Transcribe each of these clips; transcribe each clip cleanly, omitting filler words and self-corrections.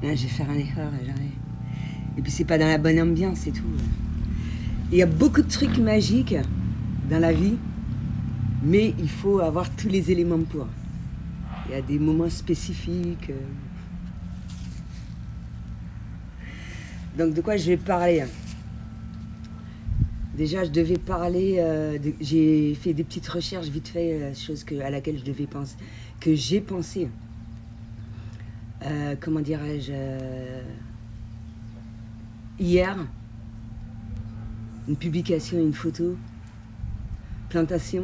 Là, je vais faire un effort, j'arrive. Et puis c'est pas dans la bonne ambiance, c'est tout. Il y a beaucoup de trucs magiques dans la vie, mais il faut avoir tous les éléments pour. Il y a des moments spécifiques. Donc de quoi je vais parler? Déjà, je devais parler. J'ai fait des petites recherches vite fait, chose à laquelle je devais penser, que j'ai pensé. Comment dirais-je? Hier, une publication, une photo, plantation.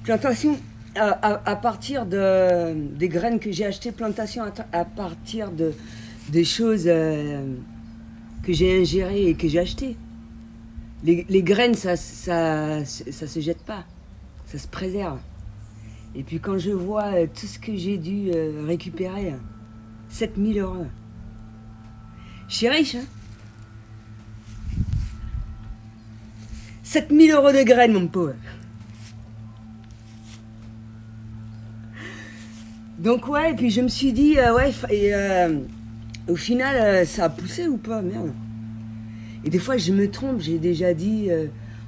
Plantation à partir des graines que j'ai achetées, plantation à partir des choses que j'ai ingérées et que j'ai achetées. Les graines, ça se jette pas, ça se préserve. Et puis quand je vois tout ce que j'ai dû récupérer, 7 000 €. Je suis riche, hein? 7 000 € de graines, mon pauvre. Donc ouais, et puis je me suis dit, au final, ça a poussé ou pas? Merde. Et des fois, je me trompe, j'ai déjà dit,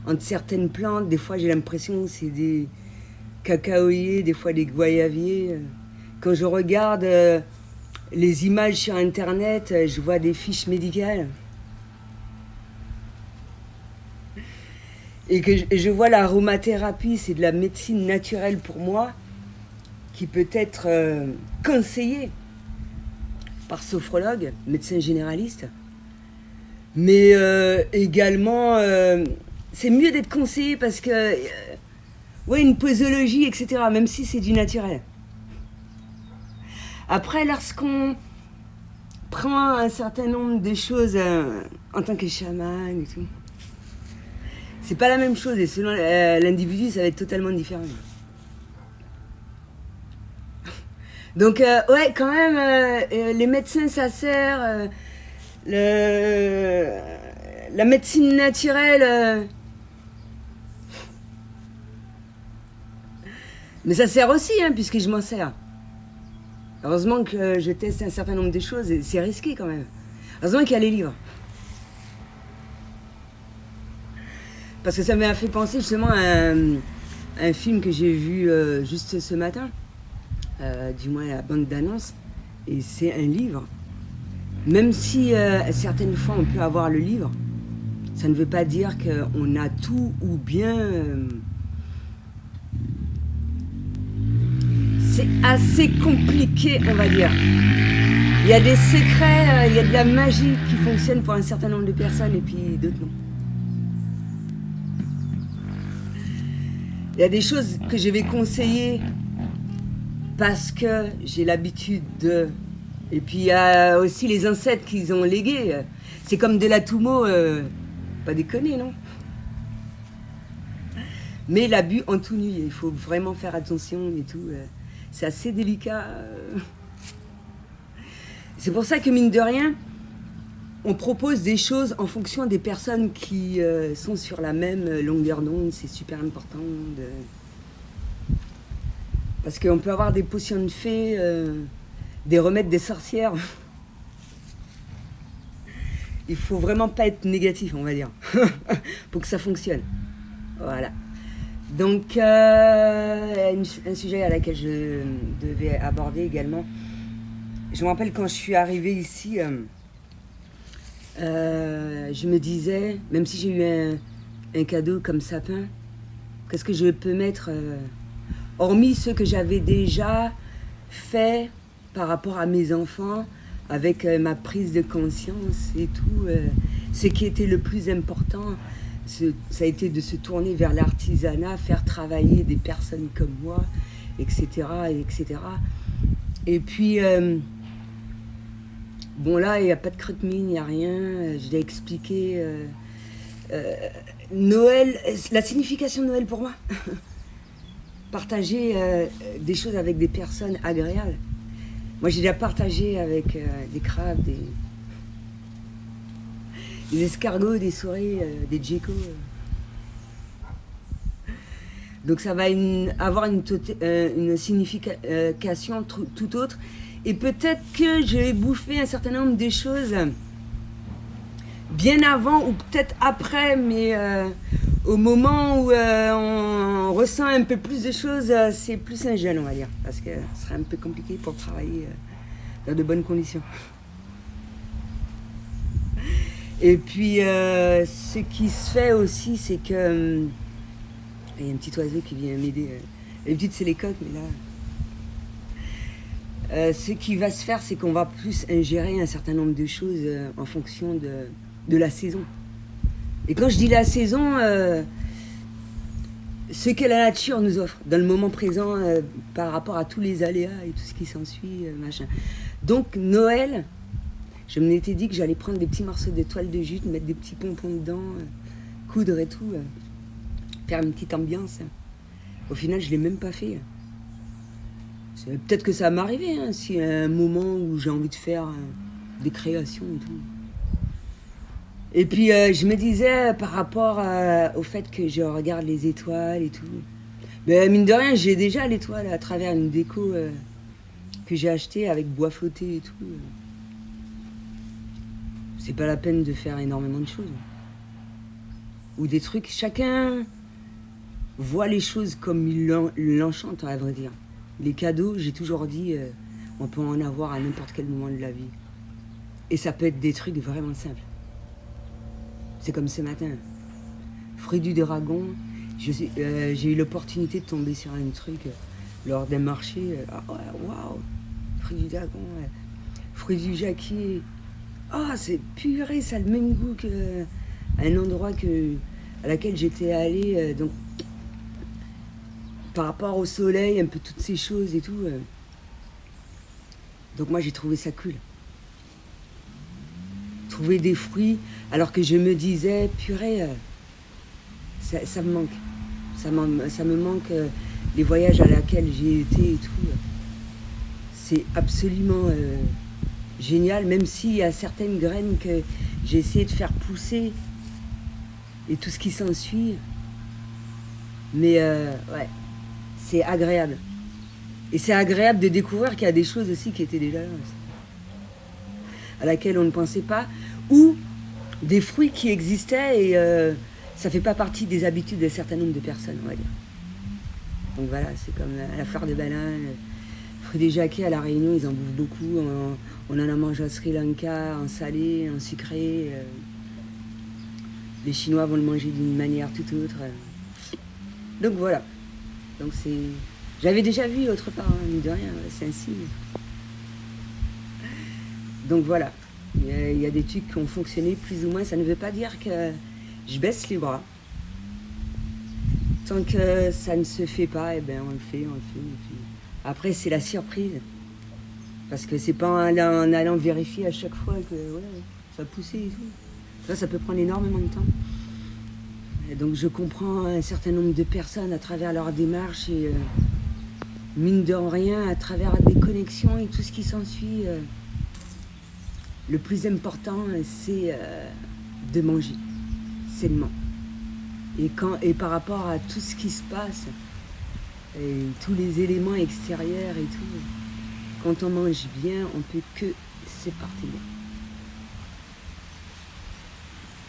entre certaines plantes, des fois j'ai l'impression que c'est des cacaoyers, des fois des goyaviers. Quand je regarde les images sur Internet, je vois des fiches médicales. Et que je vois l'aromathérapie, c'est de la médecine naturelle pour moi, qui peut être conseillée par sophrologue, médecin généraliste. Mais également, c'est mieux d'être conseillé parce que, ouais, une posologie, etc., même si c'est du naturel. Après, lorsqu'on prend un certain nombre de choses en tant que chaman et tout, c'est pas la même chose et selon l'individu, ça va être totalement différent. Donc, ouais, quand même, les médecins, ça sert. La médecine naturelle. Mais ça sert aussi, hein, puisque je m'en sers. Heureusement que je teste un certain nombre de choses, et c'est risqué quand même. Heureusement qu'il y a les livres. Parce que ça m'a fait penser justement à un film que j'ai vu juste ce matin. Du moins la bande d'annonce. Et c'est un livre. Même si certaines fois on peut avoir le livre, ça ne veut pas dire qu'on a tout ou bien... c'est assez compliqué, on va dire. Il y a des secrets, il y a de la magie qui fonctionne pour un certain nombre de personnes et puis d'autres non. Il y a des choses que je vais conseiller parce que j'ai l'habitude de... Et puis il y a aussi les ancêtres qu'ils ont légués. C'est comme de la Toumo, pas déconner, non? Mais l'abus en tout nu, il faut vraiment faire attention et tout. C'est assez délicat. C'est pour ça que mine de rien, on propose des choses en fonction des personnes qui sont sur la même longueur d'onde. C'est super important. Parce qu'on peut avoir des potions de fées, des remèdes des sorcières. Il faut vraiment pas être négatif, on va dire, pour que ça fonctionne. Voilà. Donc, un sujet à laquelle je devais aborder également. Je me rappelle quand je suis arrivée ici, je me disais, même si j'ai eu un cadeau comme sapin, qu'est-ce que je peux mettre, hormis ce que j'avais déjà fait par rapport à mes enfants, avec ma prise de conscience et tout, ce qui était le plus important, ça a été de se tourner vers l'artisanat, faire travailler des personnes comme moi, etc. etc. Et puis, bon là, il n'y a pas de creux de mine, il n'y a rien, je l'ai expliqué. Noël, la signification de Noël pour moi, partager des choses avec des personnes agréables. Moi, j'ai déjà partagé avec des crabes, des escargots, des souris, des geckos. Donc ça va avoir une signification tout autre. Et peut-être que j'ai bouffé un certain nombre de choses bien avant ou peut-être après, mais au moment où on ressent un peu plus de choses, c'est plus un jeûne, on va dire, parce que ce serait un peu compliqué pour travailler dans de bonnes conditions. Et puis, ce qui se fait aussi, c'est que... il y a un petit oiseau qui vient m'aider. D'habitude, c'est les coqs, mais là... ce qui va se faire, c'est qu'on va plus ingérer un certain nombre de choses en fonction de la saison. Et quand je dis la saison, ce que la nature nous offre dans le moment présent par rapport à tous les aléas et tout ce qui s'ensuit, machin. Donc Noël, je m'étais dit que j'allais prendre des petits morceaux de toile de jute, mettre des petits pompons dedans, coudre et tout, faire une petite ambiance. Au final, je ne l'ai même pas fait. Peut-être que ça va m'arriver, hein, s'il y a un moment où j'ai envie de faire des créations et tout. Et puis je me disais par rapport au fait que je regarde les étoiles et tout. Mais mine de rien, j'ai déjà l'étoile à travers une déco que j'ai achetée avec bois flotté et tout. C'est pas la peine de faire énormément de choses. Ou des trucs, chacun voit les choses comme il l'enchante, à vrai dire. Les cadeaux, j'ai toujours dit, on peut en avoir à n'importe quel moment de la vie. Et ça peut être des trucs vraiment simples. C'est comme ce matin. Fruit du dragon, j'ai eu l'opportunité de tomber sur un truc lors d'un marché. Waouh! Fruit du dragon, fruit du jacquier. Ah, c'est purée, ça a le même goût qu'à un endroit à laquelle j'étais allée. Donc, par rapport au soleil, un peu toutes ces choses et tout. Donc moi, j'ai trouvé ça cool. Trouver des fruits, alors que je me disais, purée, ça me manque. Ça me manque les voyages à laquelle j'ai été et tout. C'est absolument génial, même s'il y a certaines graines que j'ai essayé de faire pousser et tout ce qui s'ensuit. Mais ouais, c'est agréable. Et c'est agréable de découvrir qu'il y a des choses aussi qui étaient déjà là, à laquelle on ne pensait pas, ou des fruits qui existaient et ça ne fait pas partie des habitudes d'un certain nombre de personnes, on va dire. Donc voilà, c'est comme la fleur de banane, le fruit des jacquiers à La Réunion, ils en bouffent beaucoup. On en a mangé à Sri Lanka, en salé, en sucré. Les Chinois vont le manger d'une manière tout autre. Donc voilà. Donc c'est... J'avais déjà vu autre part, hein, mine de rien, c'est un signe. Donc voilà, il y a des trucs qui ont fonctionné plus ou moins. Ça ne veut pas dire que je baisse les bras. Tant que ça ne se fait pas, eh ben on le fait. Après, c'est la surprise. Parce que c'est pas en allant vérifier à chaque fois que ouais, ça poussait et tout. Ça peut prendre énormément de temps. Et donc je comprends un certain nombre de personnes à travers leur démarche et mine de rien, à travers des connexions et tout ce qui s'ensuit. Le plus important, c'est de manger sainement. Et par rapport à tout ce qui se passe, et tous les éléments extérieurs et tout, quand on mange bien, on peut que s'éparpiller.